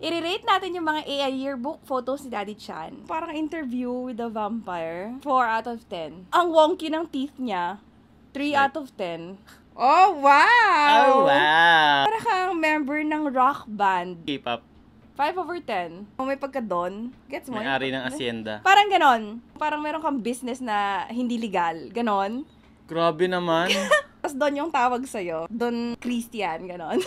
I-rate natin yung mga AI yearbook photos ni Daddy Chan. Parang interview with a vampire. 4 out of 10. Ang wonky ng teeth niya. 3 out of 10. Oh, wow! Oh, wow! Para kang member ng rock band. K-pop. 5 over 10. Kung may pagka doon, gets mo? May-ari ng asyenda. Parang ganon. Parang meron kang business na hindi legal. Ganon. Grabe naman. Tapos doon yung tawag sa'yo. Don Christian, ganon.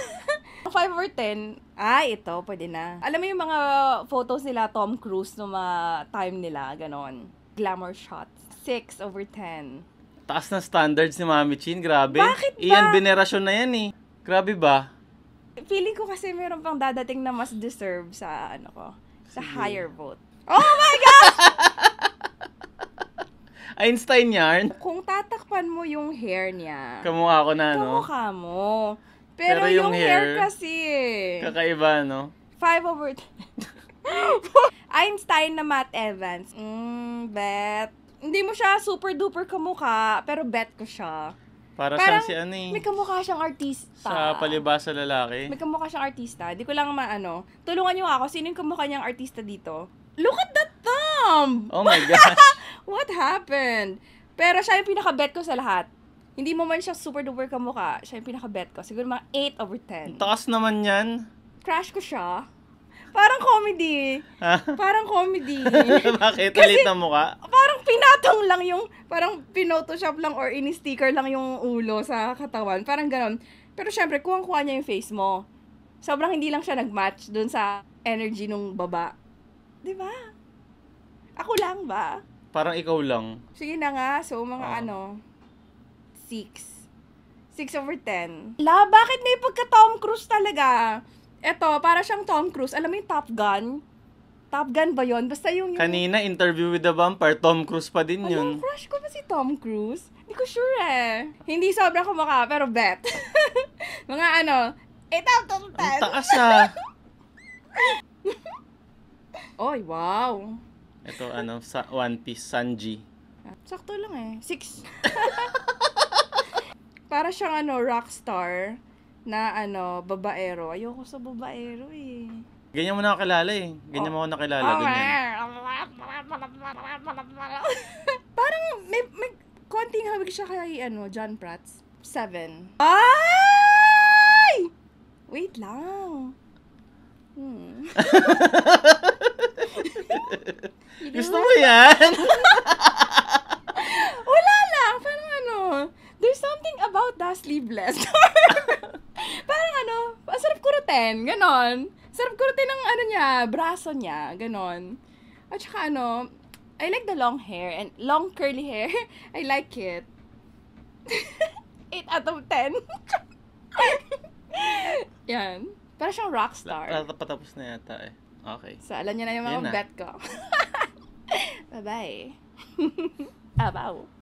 5 over 10, ito, pwede na. Alam mo yung mga photos nila, Tom Cruise, no mga time nila, ganon. Glamour shots. 6 over 10. Taas na standards ni Mami Chin, grabe. Bakit ba? Iyan venerasyon na yan eh. Grabe ba? Feeling ko kasi meron pang dadating na mas deserve sa, sa Sige. higher vote. Oh my God! Einstein yarn. Kung tatakpan mo yung hair niya, Kamukha ko na, no? kamukha mo. Pero yung hair kasi, Kakaiba, no? 5 over 10. Einstein na Matt Evans. Bet. Hindi mo siya super duper kamukha, pero bet ko siya. Para Parang saan si ano eh. May kamukha siyang artista. Sa palibasa lalaki. May kamukha siyang artista. Di ko lang tulungan niyo ako. Sino yung kamukha niyang artista dito? Look at that thumb! Oh my gosh. What happened? Pero siya yung pinaka-bet ko sa lahat. Hindi mo man siya super duper kamukha. Siya yung pinaka-bet ko. Siguro mga 8 over 10. Taas naman yan. Crush ko siya. Parang comedy. Parang comedy. Bakit? Ulit na mukha? Parang pinatong lang parang pinotoshop lang or ini-sticker lang yung ulo sa katawan. Parang ganon. Pero syempre, kuwang-kuha niya yung face mo. Sobrang hindi lang siya nag-match dun sa energy nung baba. Diba? Ako lang ba? Parang ikaw lang. Sige na nga. So, mga 6. 6 over 10. Bakit may pagka-Tom Cruise talaga? Eto, para siyang Tom Cruise. Alam mo yung Top Gun? Top Gun ba yun? Basta yung... Kanina, Interview with the Vampire, Tom Cruise pa din yun. Crush ko ba si Tom Cruise? Hindi ko sure eh. Hindi sobrang kumaka, pero bet. Mga 8 out of 10. Ang taas ah. Oy, wow. Ito sa One Piece, Sanji. Sakto lang eh. 6. Para siyang rockstar na babaero. Ayoko sa babaero eh. Ganyan mo nakakilala eh. Ganyan mo ako nakilala din yan. Parang may konting hawig siya kay John Prats. 7. Ay! Wait lang. Gusto mo yan? Wala lang. Parang there's something about the sleeveless. Parang ang sarap kurutin. Ganon. Sarap kurutin ng niya, braso niya. Ganon. At saka I like the long hair and long curly hair. I like it. 8 out of 10. Yan. Para siyang rockstar. Patapos na yata eh. Okay. So, alam niyo na yung mga Yun na. bet ko. Bye-bye. Abaw.